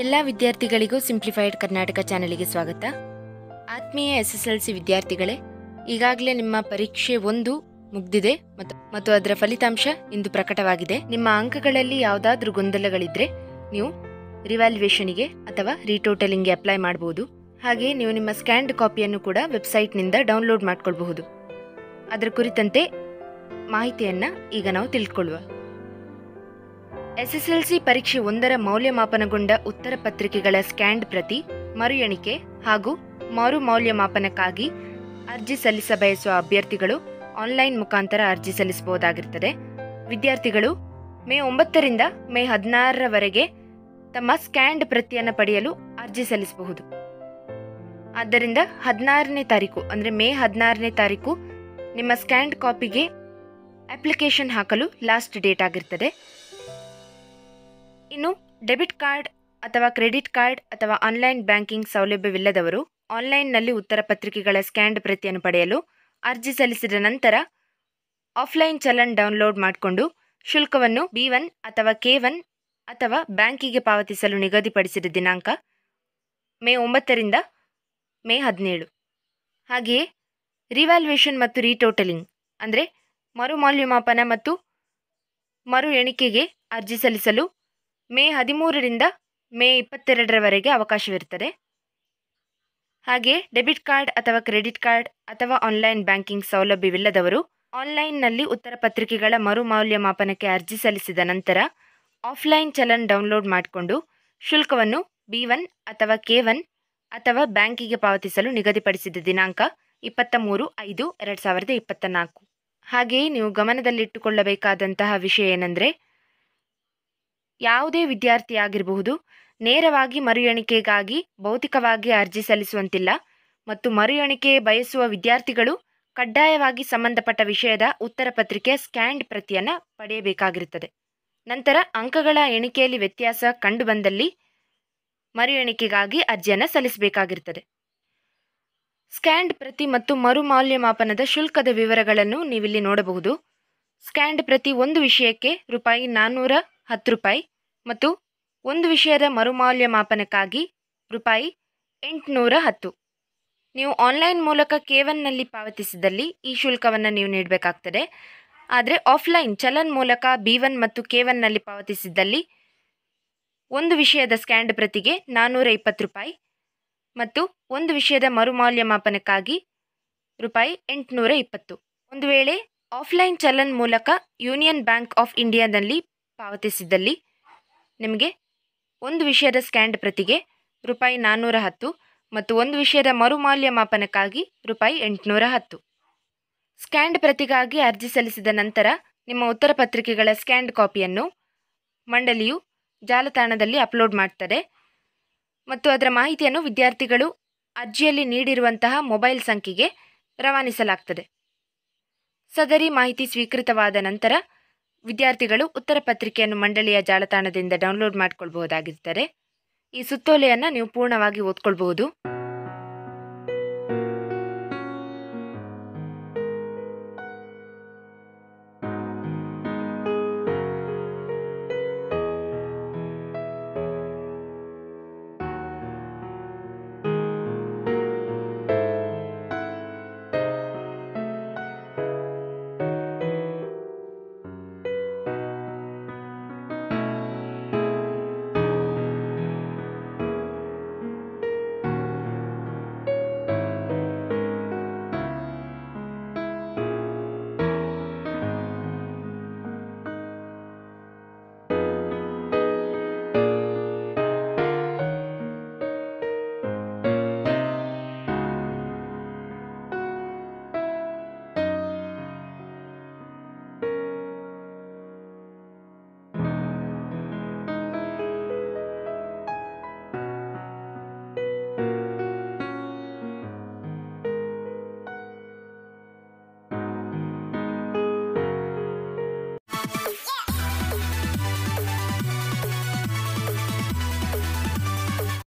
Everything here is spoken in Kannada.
ಎಲ್ಲ ವಿದ್ಯಾರ್ಥಿಗಳಿಗೂ ಸಿಂಪ್ಲಿಫೈಡ್ ಕರ್ನಾಟಕ ಚಾನೆಲ್ಗೆ ಸ್ವಾಗತ. ಆತ್ಮೀಯ SSLC ವಿದ್ಯಾರ್ಥಿಗಳೇ, ಈಗಾಗಲೇ ನಿಮ್ಮ ಪರೀಕ್ಷೆ 1 ಮುಗಿದಿದೆ ಮತ್ತು ಅದರ ಫಲಿತಾಂಶ ಇಂದು ಪ್ರಕಟವಾಗಿದೆ. ನಿಮ್ಮ ಅಂಕಗಳಲ್ಲಿ ಯಾವುದಾದ್ರೂ ಗೊಂದಲಗಳಿದ್ರೆ ನೀವು ರಿವ್ಯಾಲ್ಯೂಯೇಷನ್ಗೆ ಅಥವಾ ರೀಟೋಟಲಿಂಗ್ಗೆ ಅಪ್ಲೈ ಮಾಡಬಹುದು. ಹಾಗೆ ನೀವು ನಿಮ್ಮ ಸ್ಕ್ಯಾನ್ಡ್ ಕಾಪಿಯನ್ನು ಕೂಡ ವೆಬ್ಸೈಟ್ನಿಂದ ಡೌನ್ಲೋಡ್ ಮಾಡ್ಕೊಳ್ಬಹುದು. ಅದರ ಕುರಿತಂತೆ ಮಾಹಿತಿಯನ್ನು ಈಗ ನಾವು ತಿಳ್ಕೊಳ್ಳುವ. SSLC ಪರೀಕ್ಷೆ 1ರ ಮೌಲ್ಯಮಾಪನಗೊಂಡ ಉತ್ತರ ಪತ್ರಿಕೆಗಳ ಸ್ಕ್ಯಾನ್ಡ್ ಪ್ರತಿ, ಮರು ಎಣಿಕೆ ಹಾಗೂ ಮರು ಮೌಲ್ಯಮಾಪನಕ್ಕಾಗಿ ಅರ್ಜಿ ಸಲ್ಲಿಸ ಬಯಸುವ ಅಭ್ಯರ್ಥಿಗಳು ಆನ್ಲೈನ್ ಮುಖಾಂತರ ಅರ್ಜಿ ಸಲ್ಲಿಸಬಹುದಾಗಿರುತ್ತದೆ. ವಿದ್ಯಾರ್ಥಿಗಳು ಮೇ 9ರಿಂದ ಮೇ 16ರವರೆಗೆ ತಮ್ಮ ಸ್ಕ್ಯಾನ್ಡ್ ಪ್ರತಿಯನ್ನು ಪಡೆಯಲು ಅರ್ಜಿ ಸಲ್ಲಿಸಬಹುದು. ಆದ್ದರಿಂದ 16ನೇ ತಾರೀಕು ಅಂದರೆ ಮೇ 16ನೇ ತಾರೀಕು ನಿಮ್ಮ ಸ್ಕ್ಯಾನ್ಡ್ ಕಾಪಿಗೆ ಅಪ್ಲಿಕೇಶನ್ ಹಾಕಲು ಲಾಸ್ಟ್ ಡೇಟ್ ಆಗಿರ್ತದೆ. ಇನ್ನು ಡೆಬಿಟ್ ಕಾರ್ಡ್ ಅಥವಾ ಕ್ರೆಡಿಟ್ ಕಾರ್ಡ್ ಅಥವಾ ಆನ್ಲೈನ್ ಬ್ಯಾಂಕಿಂಗ್ ಸೌಲಭ್ಯವಿಲ್ಲದವರು ಆನ್ಲೈನ್ನಲ್ಲಿ ಉತ್ತರ ಪತ್ರಿಕೆಗಳ ಸ್ಕ್ಯಾನ್ಡ್ ಪ್ರತಿಯನ್ನು ಪಡೆಯಲು ಅರ್ಜಿ ಸಲ್ಲಿಸಿದ ನಂತರ ಆಫ್ಲೈನ್ ಚಲನ್ ಡೌನ್ಲೋಡ್ ಮಾಡಿಕೊಂಡು ಶುಲ್ಕವನ್ನು B1 ಅಥವಾ K1 ಅಥವಾ ಬ್ಯಾಂಕಿಗೆ ಪಾವತಿಸಲು ನಿಗದಿಪಡಿಸಿದ ದಿನಾಂಕ ಮೇ 9ರಿಂದ ಮೇ 17. ಹಾಗೆಯೇ ರಿವ್ಯಾಲ್ಯೂಯೇಷನ್ ಮತ್ತು ರೀಟೋಟಲಿಂಗ್ ಅಂದರೆ ಮರು ಮೌಲ್ಯಮಾಪನ ಮತ್ತು ಮರು ಎಣಿಕೆಗೆ ಅರ್ಜಿ ಸಲ್ಲಿಸಲು ಮೇ 13ರಿಂದ ಮೇ 22ರವರೆಗೆ ಅವಕಾಶವಿರುತ್ತದೆ. ಹಾಗೆ ಡೆಬಿಟ್ ಕಾರ್ಡ್ ಅಥವಾ ಕ್ರೆಡಿಟ್ ಕಾರ್ಡ್ ಅಥವಾ ಆನ್ಲೈನ್ ಬ್ಯಾಂಕಿಂಗ್ ಸೌಲಭ್ಯವಿಲ್ಲದವರು ಆನ್ಲೈನ್ನಲ್ಲಿ ಉತ್ತರ ಪತ್ರಿಕೆಗಳ ಮರು ಮೌಲ್ಯಮಾಪನಕ್ಕೆ ಅರ್ಜಿ ಸಲ್ಲಿಸಿದ ನಂತರ ಆಫ್ಲೈನ್ ಚಲನ್ ಡೌನ್ಲೋಡ್ ಮಾಡಿಕೊಂಡು ಶುಲ್ಕವನ್ನು B1 ಅಥವಾ K1 ಅಥವಾ ಬ್ಯಾಂಕಿಗೆ ಪಾವತಿಸಲು ನಿಗದಿಪಡಿಸಿದ ದಿನಾಂಕ 23/5/2024. ಹಾಗೆಯೇ ನೀವು ಗಮನದಲ್ಲಿಟ್ಟುಕೊಳ್ಳಬೇಕಾದಂತಹ ವಿಷಯ ಏನೆಂದರೆ, ಯಾವುದೇ ವಿದ್ಯಾರ್ಥಿಯಾಗಿರಬಹುದು ನೇರವಾಗಿ ಮರು ಎಣಿಕೆಗಾಗಿ ಭೌತಿಕವಾಗಿ ಅರ್ಜಿ ಸಲ್ಲಿಸುವಂತಿಲ್ಲ ಮತ್ತು ಮರು ಎಣಿಕೆ ಬಯಸುವ ವಿದ್ಯಾರ್ಥಿಗಳು ಕಡ್ಡಾಯವಾಗಿ ಸಂಬಂಧಪಟ್ಟ ವಿಷಯದ ಉತ್ತರ ಪತ್ರಿಕೆಯ ಸ್ಕ್ಯಾನ್ಡ್ ಪ್ರತಿಯನ್ನು ಪಡೆಯಬೇಕಾಗಿರುತ್ತದೆ. ನಂತರ ಅಂಕಗಳ ಎಣಿಕೆಯಲ್ಲಿ ವ್ಯತ್ಯಾಸ ಕಂಡುಬಂದಲ್ಲಿ ಮರು ಎಣಿಕೆಗಾಗಿ ಅರ್ಜಿಯನ್ನು ಸಲ್ಲಿಸಬೇಕಾಗಿರುತ್ತದೆ. ಸ್ಕ್ಯಾನ್ಡ್ ಪ್ರತಿ ಮತ್ತು ಮರು ಮೌಲ್ಯಮಾಪನದ ಶುಲ್ಕದ ವಿವರಗಳನ್ನು ನೀವಿಲ್ಲಿ ನೋಡಬಹುದು. ಸ್ಕ್ಯಾನ್ಡ್ ಪ್ರತಿ ಒಂದು ವಿಷಯಕ್ಕೆ ₹410 ಮತ್ತು ಒಂದು ವಿಷಯದ ಮರುಮೌಲ್ಯಮಾಪನಕ್ಕಾಗಿ ₹810. ನೀವು ಆನ್ಲೈನ್ ಮೂಲಕ K1ನಲ್ಲಿ ಪಾವತಿಸಿದಲ್ಲಿ ಈ ಶುಲ್ಕವನ್ನು ನೀವು ನೀಡಬೇಕಾಗ್ತದೆ. ಆದರೆ ಆಫ್ಲೈನ್ ಚಲನ್ ಮೂಲಕ B1 ಮತ್ತು K1ನಲ್ಲಿ ಪಾವತಿಸಿದ್ದಲ್ಲಿ ಒಂದು ವಿಷಯದ ಸ್ಕ್ಯಾನ್ಡ್ ಪ್ರತಿಗೆ ₹420 ಮತ್ತು ಒಂದು ವಿಷಯದ ಮರುಮೌಲ್ಯಮಾಪನಕ್ಕಾಗಿ ₹820. ಒಂದು ವೇಳೆ ಆಫ್ಲೈನ್ ಚಲನ್ ಮೂಲಕ ಯೂನಿಯನ್ ಬ್ಯಾಂಕ್ ಆಫ್ ಇಂಡಿಯಾದಲ್ಲಿ ಪಾವತಿಸಿದ್ದಲ್ಲಿ ನಿಮಗೆ ಒಂದು ವಿಷಯದ ಸ್ಕ್ಯಾನ್ಡ್ ಪ್ರತಿಗೆ ₹410 ಮತ್ತು ಒಂದು ವಿಷಯದ ಮರುಮೌಲ್ಯಮಾಪನಕ್ಕಾಗಿ ₹810. ಸ್ಕ್ಯಾನ್ಡ್ ಪ್ರತಿಗಾಗಿ ಅರ್ಜಿ ಸಲ್ಲಿಸಿದ ನಂತರ ನಿಮ್ಮ ಉತ್ತರ ಪತ್ರಿಕೆಗಳ ಸ್ಕ್ಯಾನ್ಡ್ ಕಾಪಿಯನ್ನು ಮಂಡಳಿಯು ಜಾಲತಾಣದಲ್ಲಿ ಅಪ್ಲೋಡ್ ಮಾಡ್ತದೆ ಮತ್ತು ಅದರ ಮಾಹಿತಿಯನ್ನು ವಿದ್ಯಾರ್ಥಿಗಳು ಅರ್ಜಿಯಲ್ಲಿ ನೀಡಿರುವಂತಹ ಮೊಬೈಲ್ ಸಂಖ್ಯೆಗೆ ರವಾನಿಸಲಾಗ್ತದೆ. ಸದರಿ ಮಾಹಿತಿ ಸ್ವೀಕೃತವಾದ ನಂತರ ವಿದ್ಯಾರ್ಥಿಗಳು ಉತ್ತರ ಪತ್ರಿಕೆಯನ್ನು ಮಂಡಳಿಯ ಜಾಲತಾಣದಿಂದ ಡೌನ್ಲೋಡ್ ಮಾಡಿಕೊಳ್ಬಹುದಾಗಿರುತ್ತದೆ. ಈ ಸುತ್ತೋಲೆಯನ್ನು ನೀವು ಪೂರ್ಣವಾಗಿ ಓದ್ಕೊಳ್ಬಹುದು.